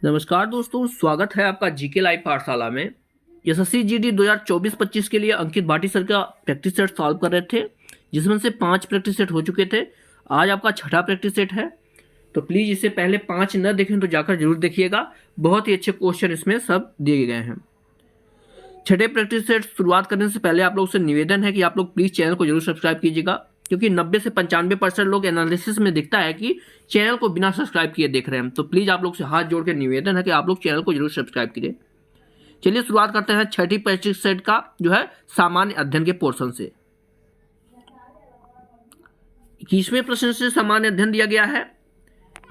नमस्कार दोस्तों, स्वागत है आपका जीके लाइव पाठशाला में। एसएससी जीडी 2024-25 के लिए अंकित भाटी सर का प्रैक्टिस सेट सॉल्व कर रहे थे, जिसमें से 5 प्रैक्टिस सेट हो चुके थे। आज आपका छठा प्रैक्टिस सेट है, तो प्लीज़ इससे पहले 5 न देखें तो जाकर जरूर देखिएगा। बहुत ही अच्छे क्वेश्चन इसमें सब दिए गए हैं। छठे प्रैक्टिस सेट शुरुआत करने से पहले आप लोग से निवेदन है कि आप लोग प्लीज़ चैनल को जरूर सब्सक्राइब कीजिएगा, क्योंकि 90 से 95% लोग एनालिसिस में दिखता है कि चैनल को बिना सब्सक्राइब किए देख रहे हैं। तो प्लीज़ आप लोग से हाथ जोड़ के निवेदन है कि आप लोग चैनल को जरूर सब्सक्राइब कीजिए। चलिए शुरुआत करते हैं छठी प्रैक्टिस सेट का जो है सामान्य अध्ययन के पोर्शन से। 21वें प्रश्न से सामान्य अध्ययन दिया गया है।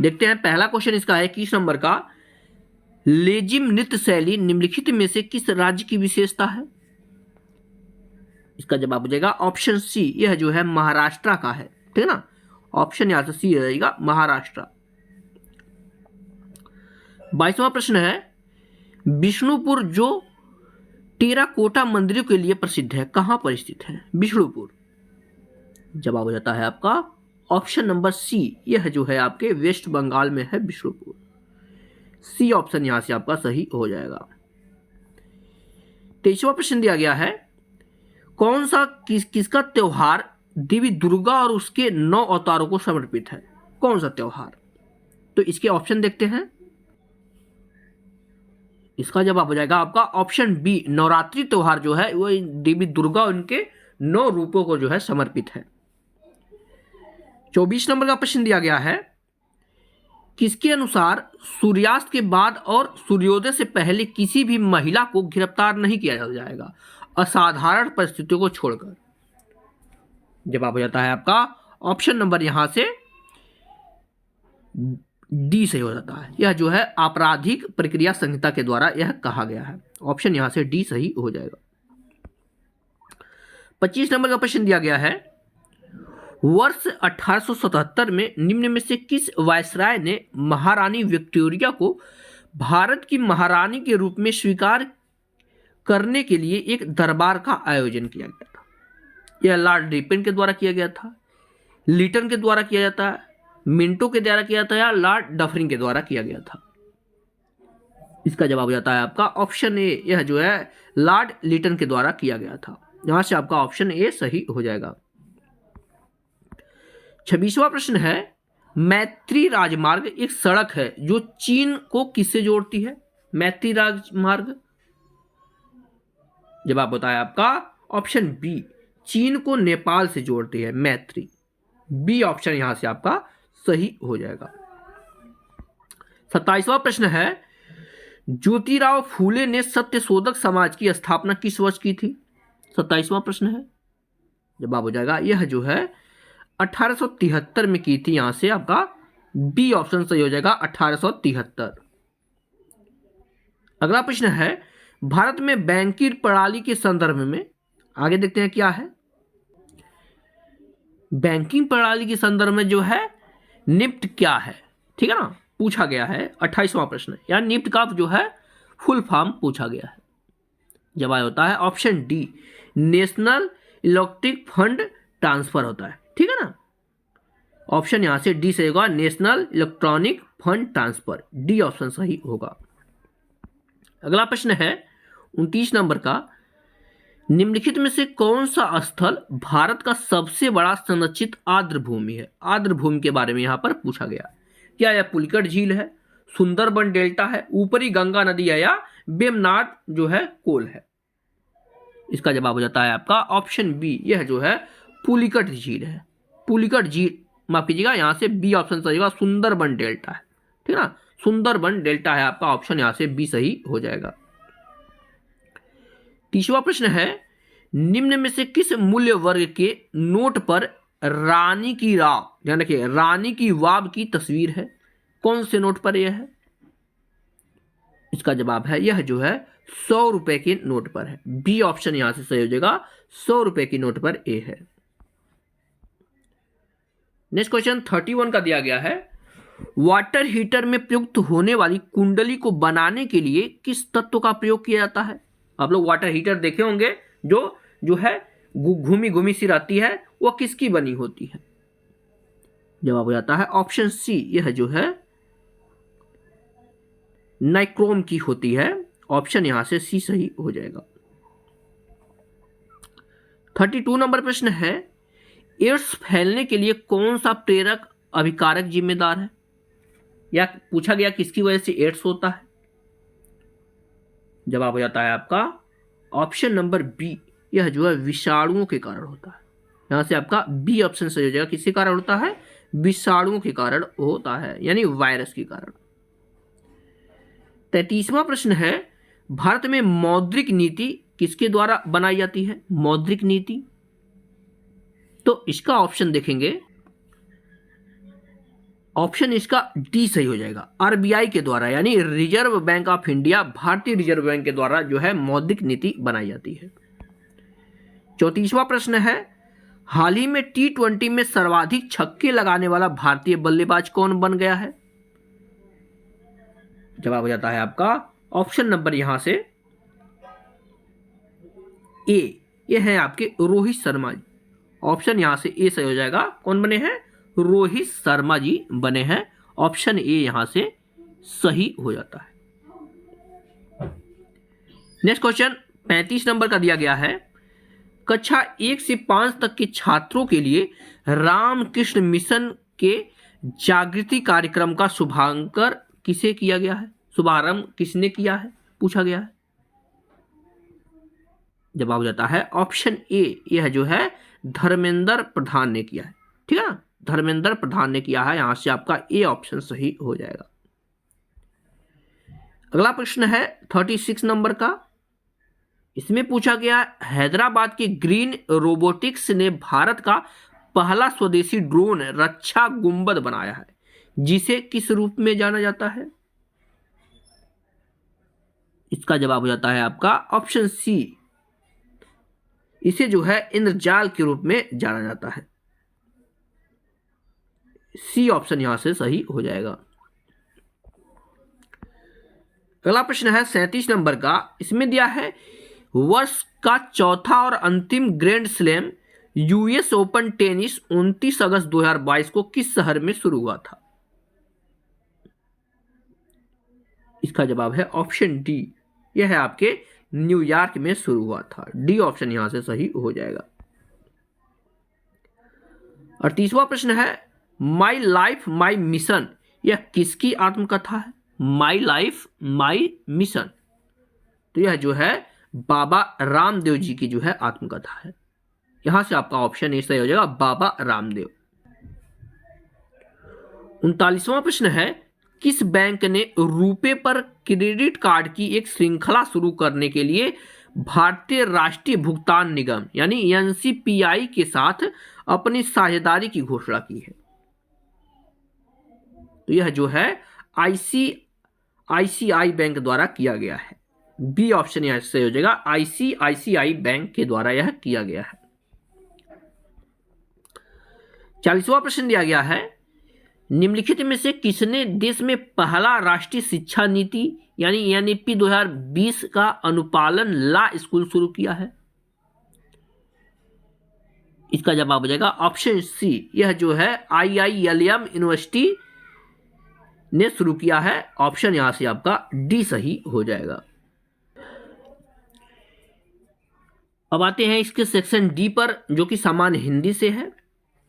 देखते हैं, पहला क्वेश्चन इसका है 21 नंबर का। लेजिम नृत्य शैली निम्नलिखित में से किस राज्य की विशेषता है? इसका जवाब हो जाएगा ऑप्शन सी, यह जो है महाराष्ट्र का है। ठीक है ना, ऑप्शन यहां से सी रहेगा, महाराष्ट्र। 22वां प्रश्न है, विष्णुपुर जो टेराकोटा मंदिरों के लिए प्रसिद्ध है, कहां पर स्थित है? विष्णुपुर। जवाब हो जाता है आपका ऑप्शन नंबर सी, यह जो है आपके वेस्ट बंगाल में है विष्णुपुर। सी ऑप्शन यहां से आपका सही हो जाएगा। 23वां प्रश्न दिया गया है, कौन सा किसका त्योहार देवी दुर्गा और उसके 9 अवतारों को समर्पित है? कौन सा त्योहार? तो इसके ऑप्शन देखते हैं। इसका जवाब हो जाएगा आपका ऑप्शन बी, नवरात्रि त्योहार जो है वो देवी दुर्गा और उनके 9 रूपों को जो है समर्पित है। 24 नंबर का प्रश्न दिया गया है, किसके अनुसार सूर्यास्त के बाद और सूर्योदय से पहले किसी भी महिला को गिरफ्तार नहीं किया जाएगा, असाधारण परिस्थितियों को छोड़कर? जवाब हो जाता है आपका ऑप्शन नंबर यहां से डी से हो जाता है। यह जो है आपराधिक प्रक्रिया संहिता के द्वारा यह कहा गया है। ऑप्शन यहां से डी सही हो जाएगा। 25 नंबर का प्रश्न दिया गया है, वर्ष 1877 में निम्न में से किस वायसराय ने महारानी विक्टोरिया को भारत की महारानी के रूप में स्वीकार करने के लिए एक दरबार का आयोजन किया गया था? यह लॉर्ड रिपन के द्वारा किया गया था, लीटन के द्वारा किया जाता है, मिंटो के द्वारा किया था, या लॉर्ड डफरिन के द्वारा किया गया था? इसका जवाब हो जाता है आपका ऑप्शन ए, यह जो है लॉर्ड लीटन के द्वारा किया गया था। यहां से आपका ऑप्शन ए सही हो जाएगा। 26वां प्रश्न है, मैत्री राजमार्ग एक सड़क है जो चीन को किससे जोड़ती है? मैत्री राजमार्ग। जवाब होता है आपका ऑप्शन बी, चीन को नेपाल से जोड़ती है मैत्री। बी ऑप्शन यहां से आपका सही हो जाएगा। 27वां प्रश्न है, ज्योतिराव फूले ने सत्यशोधक समाज की स्थापना किस वर्ष की थी? 27वां प्रश्न है। जवाब हो जाएगा यह जो है 1873 में की थी। यहां से आपका बी ऑप्शन सही हो जाएगा, 1873। अगला प्रश्न है, भारत में बैंकिंग प्रणाली के संदर्भ में, आगे देखते हैं क्या है। बैंकिंग प्रणाली के संदर्भ में जो है निफ्ट क्या है? ठीक है ना, पूछा गया है 28वां प्रश्न, या निफ्ट का जो है फुल फॉर्म पूछा गया है। जवाब होता है option D, national electric fund transfer होता है। ठीक है ना, ऑप्शन यहां से डी से होगा, national electronic fund transfer. D option सही होगा। अगला प्रश्न है 29 नंबर का, निम्नलिखित में से कौन सा स्थल भारत का सबसे बड़ा संरक्षित आर्द्र भूमि है? आर्द्र भूमि के बारे में यहां पर पूछा गया। क्या यह पुलिकट झील है, सुंदरबन डेल्टा है, ऊपरी गंगा नदी है, या वेमनाड जो है कोल है? इसका जवाब हो जाता है आपका ऑप्शन बी, यह जो है पुलिकट झील है। पुलिकट झील, माफ कीजिएगा, यहां से बी ऑप्शन सही होगा, सुंदरबन डेल्टा है। ठीक है ना, सुंदरबन डेल्टा है आपका, ऑप्शन यहां से बी सही हो जाएगा। 30वां प्रश्न है, निम्न में से किस मूल्य वर्ग के नोट पर रानी की वाव, ध्यान रखिए, रानी की वाव की तस्वीर है? कौन से नोट पर यह है? इसका जवाब है यह जो है 100 रुपए के नोट पर है। बी ऑप्शन यहां से सही हो जाएगा, 100 रुपए की नोट पर ए है। नेक्स्ट क्वेश्चन 31 का दिया गया है, वाटर हीटर में प्रयुक्त होने वाली कुंडली को बनाने के लिए किस तत्व का प्रयोग किया जाता है? आप लोग वाटर हीटर देखे होंगे, जो है घूमी घूमी सी रहती है, वो किसकी बनी होती है? जवाब हो जाता है ऑप्शन सी, यह जो है नाइक्रोम की होती है। ऑप्शन यहां से सी सही हो जाएगा। 32 नंबर प्रश्न है, एड्स फैलने के लिए कौन सा प्रेरक अभिकारक जिम्मेदार है, या पूछा गया किसकी वजह से एड्स होता है। जवाब हो जाता है आपका ऑप्शन नंबर बी, यह जो है विषाणुओं के कारण होता है। यहां से आपका बी ऑप्शन सही हो जाएगा। किसके कारण होता है, विषाणुओं के कारण होता है, यानी वायरस के कारण। 33वां प्रश्न है, भारत में मौद्रिक नीति किसके द्वारा बनाई जाती है। मौद्रिक नीति, तो इसका ऑप्शन देखेंगे, ऑप्शन इसका डी सही हो जाएगा। आरबीआई के द्वारा, यानी रिजर्व बैंक ऑफ इंडिया, भारतीय रिजर्व बैंक के द्वारा जो है मौद्रिक नीति बनाई जाती है। 34वां प्रश्न है, हाल ही में T20 में सर्वाधिक छक्के लगाने वाला भारतीय बल्लेबाज कौन बन गया है। जवाब हो जाता है आपका ऑप्शन नंबर यहां से ए, ये है आपके रोहित शर्मा जी। ऑप्शन यहां से ए सही हो जाएगा। कौन बने हैं, रोहित शर्मा जी बने हैं। ऑप्शन ए यहां से सही हो जाता है। नेक्स्ट क्वेश्चन 35 नंबर का दिया गया है, कक्षा 1 से 5 तक के छात्रों के लिए रामकृष्ण मिशन के जागृति कार्यक्रम का शुभारंभ किसे किया गया है। शुभारंभ किसने किया है, पूछा गया है। जवाब हो जाता है ऑप्शन ए, यह जो है धर्मेंद्र प्रधान ने किया है। ठीक है ना, धर्मेंद्र प्रधान ने किया है। यहां से आपका ए ऑप्शन सही हो जाएगा। अगला प्रश्न है 36 नंबर का। इसमें पूछा गया, हैदराबाद के ग्रीन रोबोटिक्स ने भारत का पहला स्वदेशी ड्रोन रक्षा गुंबद बनाया है, जिसे किस रूप में जाना जाता है। इसका जवाब हो जाता है आपका ऑप्शन सी, इसे जो है इंद्रजाल के रूप में जाना जाता है। सी ऑप्शन यहां से सही हो जाएगा। अगला प्रश्न है 37 नंबर का। इसमें दिया है, वर्ष का चौथा और अंतिम grand slam US open tennis 29 अगस्त 2022 को किस शहर में शुरू हुआ था। इसका जवाब है ऑप्शन डी, यह है आपके न्यूयॉर्क में शुरू हुआ था। डी ऑप्शन यहां से सही हो जाएगा। 38वां प्रश्न है, माई लाइफ माई मिशन, यह किसकी आत्मकथा है। माई लाइफ माई मिशन, तो यह जो है बाबा रामदेव जी की जो है आत्मकथा है। यहां से आपका ऑप्शन ए सही हो जाएगा, बाबा रामदेव। 39वां प्रश्न है, किस बैंक ने रुपे पर क्रेडिट कार्ड की एक श्रृंखला शुरू करने के लिए भारतीय राष्ट्रीय भुगतान निगम यानी एनसीपीआई के साथ अपनी साझेदारी की घोषणा की है। तो यह जो है आईसीआईसीआई बैंक द्वारा किया गया है। बी ऑप्शन यहां से हो जाएगा, आईसीआईसीआई बैंक के द्वारा यह किया गया है। 40वां प्रश्न दिया गया है, निम्नलिखित में से किसने देश में पहला राष्ट्रीय शिक्षा नीति यानी एनईपी 2020 का अनुपालन ला स्कूल शुरू किया है। इसका जवाब हो जाएगा ऑप्शन सी, यह जो है आईआईएलएम यूनिवर्सिटी ने शुरू किया है। ऑप्शन यहां से आपका डी सही हो जाएगा। अब आते हैं इसके सेक्शन डी पर, जो कि सामान्य हिंदी से है।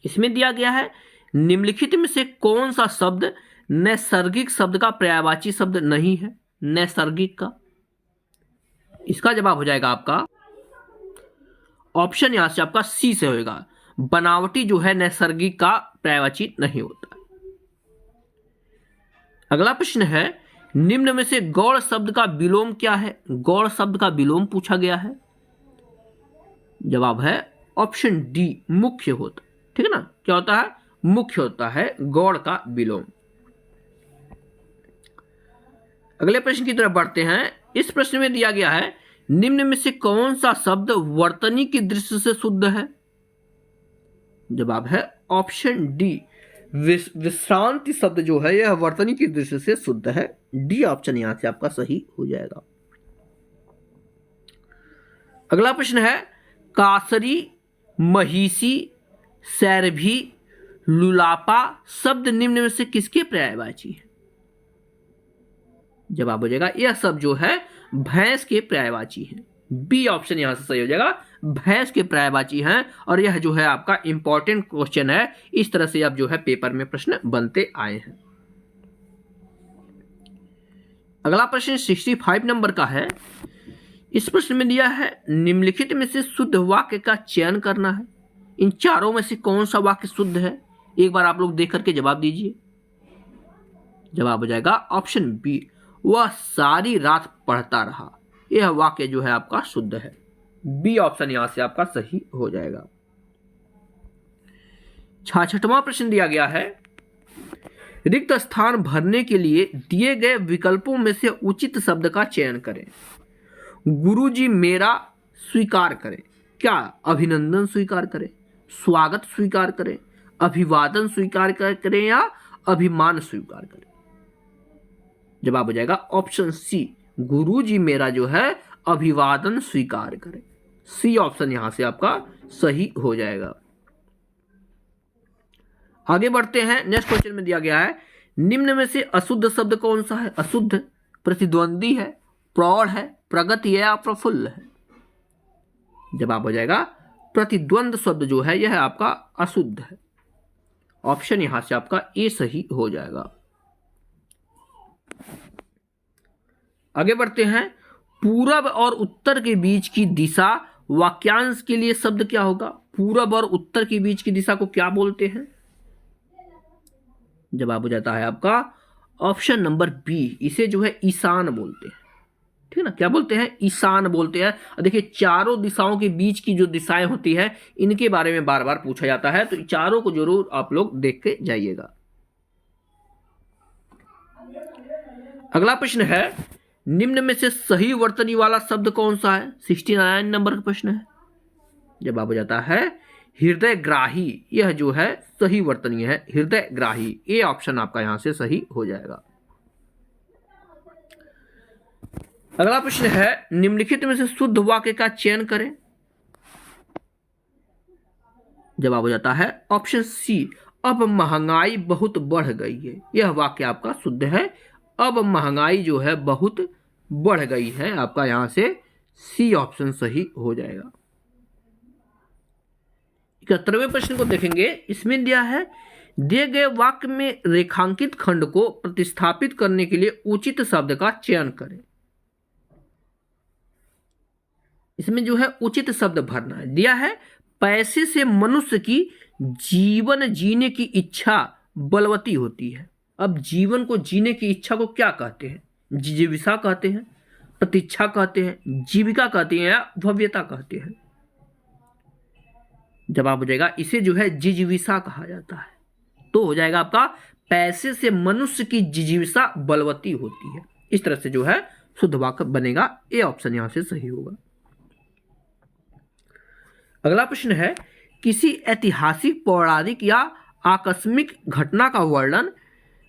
इसमें दिया गया है, निम्नलिखित में से कौन सा शब्द नैसर्गिक शब्द का पर्यायवाची शब्द नहीं है। नैसर्गिक का, इसका जवाब हो जाएगा आपका ऑप्शन यहां से आपका सी से होगा, बनावटी जो है नैसर्गिक का पर्यायवाची नहीं होता। अगला प्रश्न है, निम्न में से गौड़ शब्द का विलोम क्या है। गौड़ शब्द का विलोम पूछा गया है। जवाब है ऑप्शन डी, मुख्य होता। ठीक है ना, क्या होता है, मुख्य होता है गौड़ का विलोम। अगले प्रश्न की तरफ बढ़ते हैं। इस प्रश्न में दिया गया है, निम्न में से कौन सा शब्द वर्तनी की दृष्टि से शुद्ध है। जवाब है ऑप्शन डी, विश्रांति शब्द जो है यह वर्तनी की दृष्टि से शुद्ध है। डी ऑप्शन यहां से आपका सही हो जाएगा। अगला प्रश्न है, कासरी, महिषी, सैरभी, लुलापा शब्द निम्न में से किसके पर्यायवाची है। जवाब हो जाएगा यह सब जो है भैंस के पर्यायवाची हैं। बी ऑप्शन यहां से सही हो जाएगा, भैंस के पर्यायवाची हैं। और यह जो है आपका इंपॉर्टेंट क्वेश्चन है, इस तरह से अब जो है पेपर में प्रश्न बनते आए हैं। अगला प्रश्न 65 नंबर का है। इस प्रश्न में दिया है निम्नलिखित में से शुद्ध वाक्य का चयन करना है। इन चारों में से कौन सा वाक्य शुद्ध है, एक बार आप लोग देख करके जवाब दीजिए। जवाब हो जाएगा ऑप्शन बी, वह सारी रात पढ़ता रहा। यह वाक्य जो है आपका शुद्ध है। बी ऑप्शन यहां से आपका सही हो जाएगा। 66वां प्रश्न दिया गया है रिक्त स्थान भरने के लिए दिए गए विकल्पों में से उचित शब्द का चयन करें। गुरुजी मेरा स्वीकार करें, क्या अभिनंदन स्वीकार करें, स्वागत स्वीकार करें, अभिवादन स्वीकार करें या अभिमान स्वीकार करें। जवाब हो जाएगा ऑप्शन सी, गुरुजी मेरा जो है अभिवादन स्वीकार करें। सी ऑप्शन यहां से आपका सही हो जाएगा। आगे बढ़ते हैं। नेक्स्ट क्वेश्चन में दिया गया है निम्न में से अशुद्ध शब्द कौन सा है। अशुद्ध, प्रतिद्वंदी है, प्रौढ़ है, प्रगति है या प्रफुल्ल है। जवाब हो जाएगा प्रतिद्वंद शब्द जो है यह आपका अशुद्ध है। ऑप्शन यहां से आपका ए सही हो जाएगा। आगे बढ़ते हैं। पूरब और उत्तर के बीच की दिशा वाक्यांश के लिए शब्द क्या होगा। पूरब और उत्तर के बीच की दिशा को क्या बोलते हैं। जवाब हो जाता है आपका ऑप्शन नंबर बी, इसे जो है ईशान बोलते हैं। ठीक है ना, क्या बोलते हैं, ईशान बोलते हैं। देखिए चारों दिशाओं के बीच की जो दिशाएं होती है इनके बारे में बार बार पूछा जाता है, तो चारों को जरूर आप लोग देख के जाइएगा। अगला प्रश्न है निम्न में से सही वर्तनी वाला शब्द कौन सा है। 69 नंबर का प्रश्न है। जवाब हो जाता है हृदय ग्राही। यह जो है सही वर्तनी है, हृदय ग्राही। ए ऑप्शन आपका यहां से सही हो जाएगा। अगला प्रश्न है निम्नलिखित में से शुद्ध वाक्य का चयन करें। जवाब हो जाता है ऑप्शन सी, अब महंगाई बहुत बढ़ गई है। यह वाक्य आपका शुद्ध है। अब महंगाई जो है बहुत बढ़ गई है, आपका यहां से सी ऑप्शन सही हो जाएगा। 71वें प्रश्न को देखेंगे। इसमें दिया है दिए गए वाक्य में रेखांकित खंड को प्रतिस्थापित करने के लिए उचित शब्द का चयन करें। इसमें जो है उचित शब्द भरना है। दिया है पैसे से मनुष्य की जीवन जीने की इच्छा बलवती होती है। अब जीवन को जीने की इच्छा को क्या कहते हैं। जिजीविषा कहते हैं, प्रतीक्षा कहते हैं, जीविका कहते हैं या भव्यता कहते हैं। जवाब हो जाएगा इसे जो है जिजीविषा कहा जाता है। तो हो जाएगा आपका पैसे से मनुष्य की जिजीविषा बलवती होती है। इस तरह से जो है शुद्ध वाक्य बनेगा। ए ऑप्शन यहां से सही होगा। अगला प्रश्न है किसी ऐतिहासिक, पौराणिक या आकस्मिक घटना का वर्णन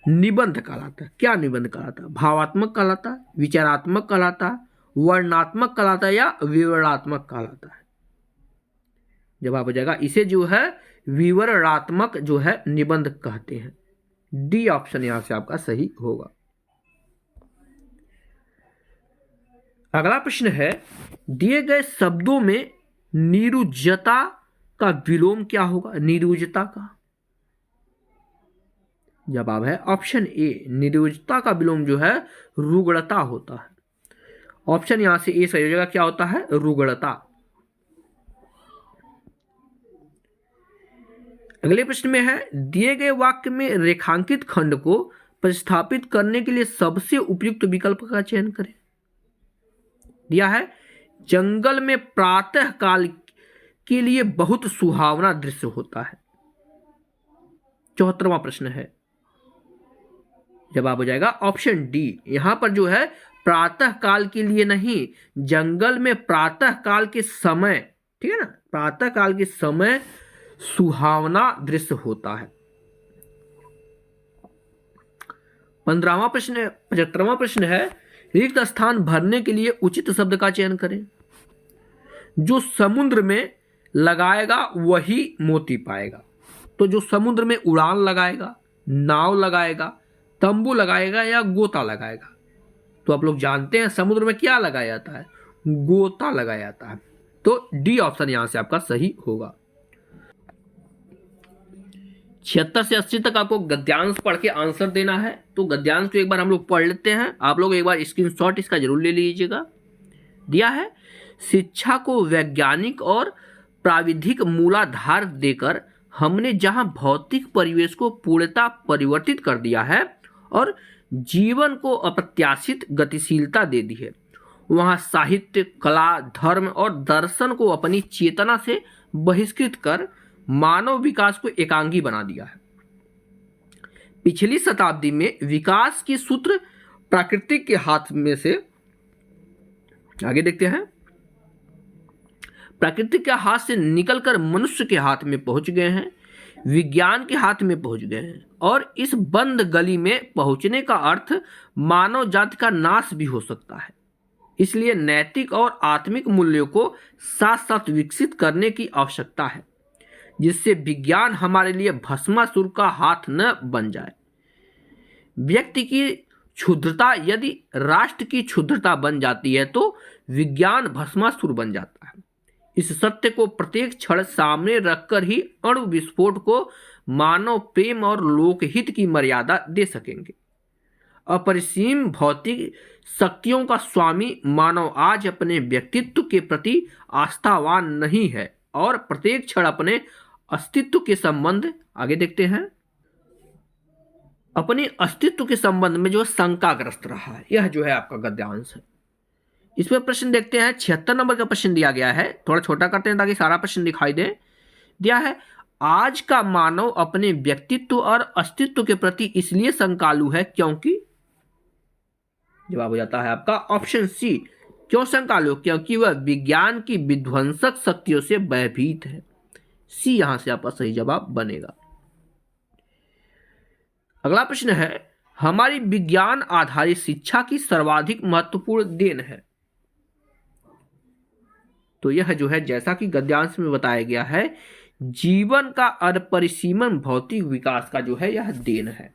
निबंध कहलाता है। क्या निबंध कहलाता है। भावात्मक कहलाता है, विचारात्मक कहलाता है, वर्णनात्मक कहलाता है या विवरणात्मक कहलाता है। जवाब हो जाएगा इसे जो है विवरणात्मक जो है निबंध कहते हैं। डी ऑप्शन यहां से आपका सही होगा। अगला प्रश्न है दिए गए शब्दों में निरुजता का विलोम क्या होगा। निरुजता का जवाब है ऑप्शन ए, निरुजता का विलोम जो है रुग्णता होता है। ऑप्शन यहां से ए सही हो जाएगा। क्या होता है, रुग्णता। अगले प्रश्न में है दिए गए वाक्य में रेखांकित खंड को प्रतिस्थापित करने के लिए सबसे उपयुक्त विकल्प का चयन करें। दिया है जंगल में प्रातः काल के लिए बहुत सुहावना दृश्य होता है। 74वां प्रश्न है। जवाब हो जाएगा ऑप्शन डी। यहां पर जो है प्रातः काल के लिए नहीं, जंगल में प्रातः काल के समय, ठीक है ना, प्रातः काल के समय सुहावना दृश्य होता है। 15वां प्रश्न, 75वां प्रश्न है रिक्त स्थान भरने के लिए उचित शब्द का चयन करें। जो समुद्र में लगाएगा वही मोती पाएगा। तो जो समुद्र में उड़ान लगाएगा, नाव लगाएगा, तंबू लगाएगा या गोता लगाएगा। तो आप लोग जानते हैं समुद्र में क्या लगाया जाता है, गोता लगाया जाता है। तो डी ऑप्शन यहां से आपका सही होगा। 76 से 80 तक आपको गद्यांश पढ़ के आंसर देना है। तो गद्यांश को एक बार हम लोग पढ़ लेते हैं, आप लोग एक बार स्क्रीनशॉट इसका जरूर ले लीजिएगा। दिया है, शिक्षा को वैज्ञानिक और प्राविधिक मूलाधार देकर हमने जहां भौतिक परिवेश को पूर्णतः परिवर्तित कर दिया है और जीवन को अप्रत्याशित गतिशीलता दे दी है, वहां साहित्य, कला, धर्म और दर्शन को अपनी चेतना से बहिष्कृत कर मानव विकास को एकांगी बना दिया है। पिछली शताब्दी में विकास की सूत्र प्रकृति के हाथ में से, आगे देखते हैं, प्रकृति के हाथ से निकलकर मनुष्य के हाथ में पहुंच गए हैं, विज्ञान के हाथ में पहुंच गए हैं और इस बंद गली में पहुंचने का अर्थ मानव जाति का नाश भी हो सकता है। इसलिए नैतिक और आत्मिक मूल्यों को साथ साथ विकसित करने की आवश्यकता है, जिससे विज्ञान हमारे लिए भस्मासुर का हाथ न बन जाए। व्यक्ति की क्षुद्रता यदि राष्ट्र की क्षुद्रता बन जाती है तो विज्ञान भस्मासुर बन जाता है। इस सत्य को प्रत्येक क्षण सामने रखकर ही अणु विस्फोट को मानव प्रेम और लोकहित की मर्यादा दे सकेंगे। अपरिसीम भौतिक शक्तियों का स्वामी मानव आज अपने व्यक्तित्व के प्रति आस्थावान नहीं है और प्रत्येक क्षण अपने अस्तित्व के संबंध, आगे देखते हैं, अपने अस्तित्व के संबंध में जो शंकाग्रस्त रहा है। यह जो है आपका गद्यांश है। इस पर प्रश्न देखते हैं। 76 नंबर का प्रश्न दिया गया है, थोड़ा छोटा करते हैं ताकि सारा प्रश्न दिखाई दे। दिया है, आज का मानव अपने व्यक्तित्व और अस्तित्व के प्रति इसलिए शंकालु है क्योंकि, जवाब हो जाता है आपका ऑप्शन सी, क्यों शंकालु? क्योंकि वह विज्ञान की विध्वंसक शक्तियों से भयभीत है। सी यहां से आपका सही जवाब बनेगा। अगला प्रश्न है, हमारी विज्ञान आधारित शिक्षा की सर्वाधिक महत्वपूर्ण देन है। तो यह जो है, जैसा कि गद्यांश में बताया गया है, जीवन का अपरिसीमन भौतिक विकास का जो है यह देन है।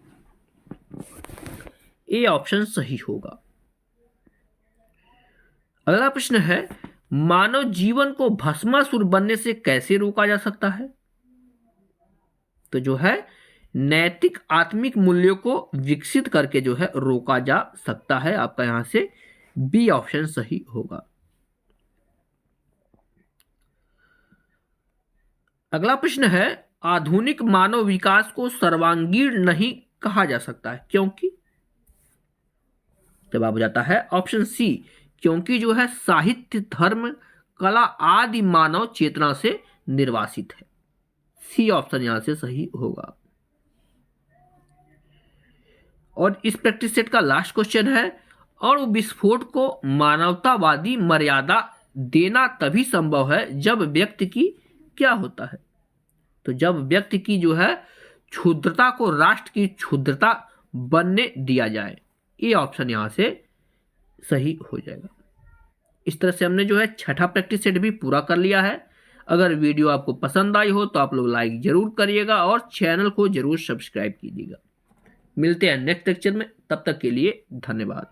ए ऑप्शन सही होगा। अगला प्रश्न है, मानव जीवन को भस्मासुर बनने से कैसे रोका जा सकता है? तो जो है, नैतिक आत्मिक मूल्यों को विकसित करके जो है रोका जा सकता है। आपका यहां से बी ऑप्शन सही होगा। अगला प्रश्न है, आधुनिक मानव विकास को सर्वांगीण नहीं कहा जा सकता है क्योंकि, जवाब हो जाता है ऑप्शन सी, क्योंकि जो है साहित्य, धर्म, कला आदि मानव चेतना से निर्वासित है। सी ऑप्शन यहां से सही होगा। और इस प्रैक्टिस सेट का लास्ट क्वेश्चन है, अणु विस्फोट को मानवतावादी मर्यादा देना तभी संभव है जब व्यक्ति की क्या होता है? तो जब व्यक्ति की जो है क्षुद्रता को राष्ट्र की क्षुद्रता बनने दिया जाए। ये ऑप्शन यहां से सही हो जाएगा। इस तरह से हमने जो है छठा प्रैक्टिस सेट भी पूरा कर लिया है। अगर वीडियो आपको पसंद आई हो तो आप लोग लाइक जरूर करिएगा और चैनल को जरूर सब्सक्राइब कीजिएगा। मिलते हैं नेक्स्ट लेक्चर में, तब तक के लिए धन्यवाद।